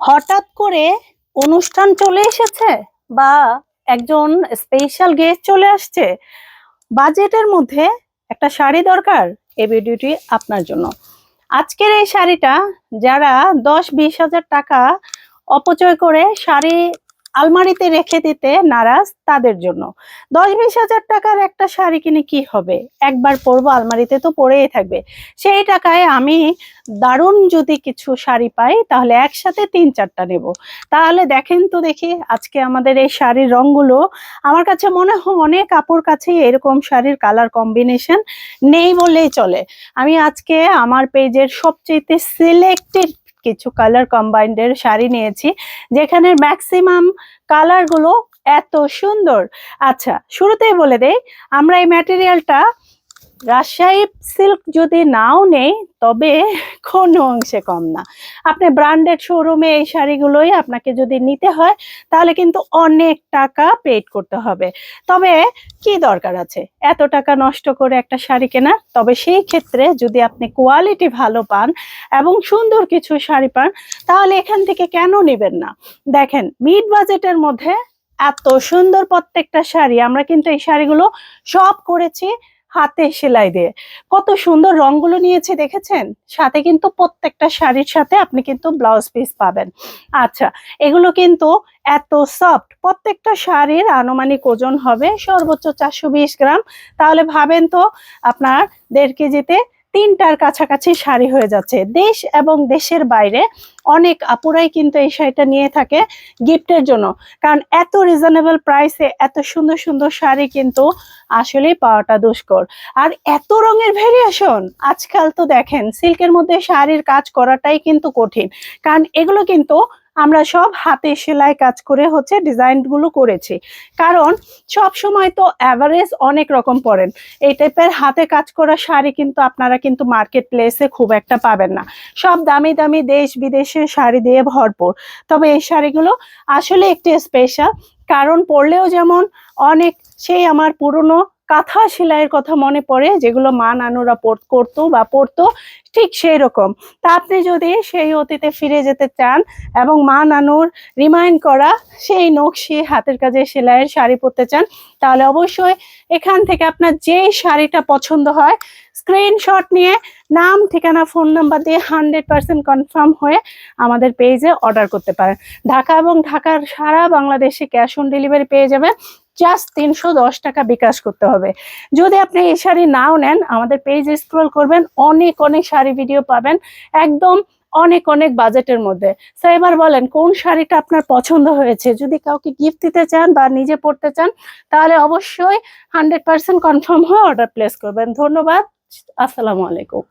হঠাৎ করে অনুষ্ঠান চলে এসেছে বা একজন স্পেশাল গেস্ট চলে আসছে, বাজেটের মধ্যে একটা শাড়ি দরকার, এই ভিডিওটি আপনার জন্য। আজকের এই শাড়িটা যারা 10-20 হাজার টাকা অপচয় করে শাড়ি আলমারিতে রেখে দিতে নারাজ তাদের জন্য। 10-20 হাজার টাকার একটা শাড়ি কিনে কি হবে, একবার পরবো, আলমারিতে তো পরেই থাকবে। সেই টাকায় আমি দারুণ যদি কিছু শাড়ি পাই তাহলে একসাথে 3-4টা নেব। তাহলে দেখেন তো দেখি আজকে আমাদের এই শাড়ির রংগুলো। আমার কাছে মনে হয় অনেক কাপড় কাছেই এরকম শাড়ির কালার কম্বিনেশন নেই বললেই চলে। আমি আজকে আমার পেজের সবচেয়ে সিলেক্টেড কিছু কালার কম্বাইন্ডের শাড়ি নিয়েছি, যেখানে ম্যাক্সিমাম কালারগুলো এত সুন্দর। আচ্ছা, শুরুতেই বলে দেই, আমরা এই ম্যাটেরিয়ালটা রাজশাহী সিল্ক যদি নাও নেই তবে কোনো অংশে কম না। আপনি ব্র্যান্ডেড শোরুমে এই শাড়িগুলোই আপনাকে যদি নিতে হয় তাহলে কিন্তু অনেক টাকা পেড করতে হবে। তবে কি দরকার আছে এত টাকা নষ্ট করে একটা শাড়ি কেনা? তবে সেই ক্ষেত্রে যদি আপনি কোয়ালিটি ভালো পান এবং সুন্দর কিছু শাড়ি পান তাহলে এখান থেকে কেন নেবেন না। দেখেন, মিড বাজেটের মধ্যে এত সুন্দর প্রত্যেকটা শাড়ি। আমরা কিন্তু এই শাড়িগুলো সব করেছি হাতে সেলাই দিয়ে। কত সুন্দর রংগুলো নিয়েছে দেখেছেন? সাথে কিন্তু প্রত্যেকটা শাড়ির সাথে আপনি কিন্তু ব্লাউজ পিস পাবেন। আচ্ছা, এগুলো কিন্তু এত সফট, প্রত্যেকটা শাড়ির আনুমানিক ওজন হবে সর্বোচ্চ 420 গ্রাম। তাহলে ভাবেন তো, আপনার 1.5 কেজিতে 3টার কাছাকাছি শাড়ি হয়ে যাচ্ছে। দেশ এবং দেশের বাইরে অনেক আপুরাই কিন্তু এই শাড়িটা নিয়ে থাকে গিফটের জন্য, কারণ এত রিজনেবল প্রাইসে এত সুন্দর সুন্দর শাড়ি কিন্তু আসলেই পাওয়াটা দুষ্কর। আর এত রঙের ভেরিয়েশন, আজকাল তো দেখেন সিল্কের মধ্যে শাড়ির কাজ করাটাই কিন্তু কঠিন, কারণ এগুলো কিন্তু আমরা সব হাতে সেলাই কাজ করে হচ্ছে ডিজাইন গুলো করেছি। কারণ সব সময় তো অ্যাভারেজ অনেক রকম পড়েন, এই টাইপের হাতে কাজ করা শাড়ি কিন্তু আপনারা কিন্তু মার্কেট প্লেসে খুব একটা পাবেন না। সব দামি দামি দেশ বিদেশের শাড়ি দিয়ে ভরপুর। তবে এই শাড়িগুলো আসলে একটি স্পেশাল, কারণ পরলেও যেমন অনেক, সেই আমার পুরনো কাঁথা সেলাইয়ের কথা মনে পড়ে, যেগুলো মা নানুরা করতো বা পরতো, ঠিক সেই রকম। তা আপনি যদি সেই অতীতে ফিরে যেতে চান এবং মা নানুর রিমাইন্ড করা সেই নকশি হাতের কাজে সেলাইয়ের শাড়ি পরতে চান, তাহলে অবশ্যই এখান থেকে আপনার যেই শাড়িটা পছন্দ হয় স্ক্রিনশট নিয়ে নাম, ঠিকানা, ফোন নাম্বার দিয়ে 100% কনফার্ম হয়ে আমাদের পেজে অর্ডার করতে পারেন। ঢাকা এবং ঢাকার সারা বাংলাদেশে ক্যাশ অন ডেলিভারি পেয়ে যাবেন। জাস্ট 310 টাকা বিকাশ করতে হবে। যদি আপনি এই শাড়ি নাও নেন, আমাদের পেজে স্ক্রল করবেন, অনেক অনেক শাড়ি ভিডিও পাবেন একদম অনেক অনেক বাজেটের মধ্যে। তো এবার বলেন কোন শাড়িটা আপনার পছন্দ হয়েছে। যদি কাউকে গিফট দিতে চান বা নিজে পড়তে চান তাহলে অবশ্যই 100% কনফার্ম হয়ে অর্ডার প্লেস করবেন। ধন্যবাদ, আসসালামু আলাইকুম।